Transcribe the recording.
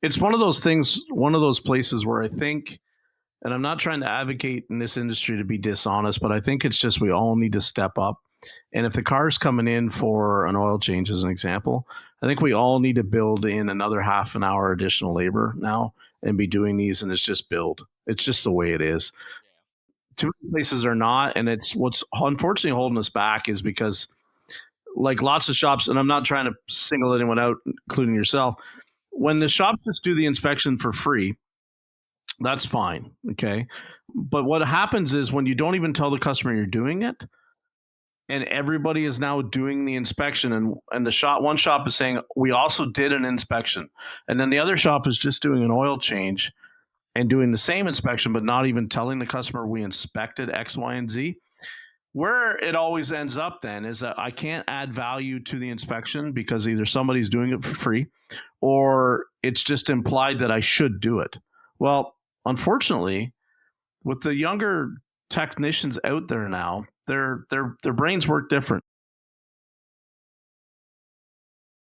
it's one of those things, one of those places where I think, and I'm not trying to advocate in this industry to be dishonest, but I think it's just we all need to step up. And if the car's coming in for an oil change, as an example, I think we all need to build in another half an hour additional labor now and be doing these. And it's just build. It's just the way it is. Yeah. Too many places are not, and it's what's unfortunately holding us back is because like lots of shops, and I'm not trying to single anyone out, including yourself. When the shops just do the inspection for free, that's fine. Okay. But what happens is when you don't even tell the customer you're doing it, and everybody is now doing the inspection, and the shop one shop is saying we also did an inspection, and then the other shop is just doing an oil change and doing the same inspection but not even telling the customer we inspected X, Y, and Z. Where it always ends up then is that I can't add value to the inspection because either somebody's doing it for free or it's just implied that I should do it. Well, unfortunately, with the younger technicians out there now, their brains work different.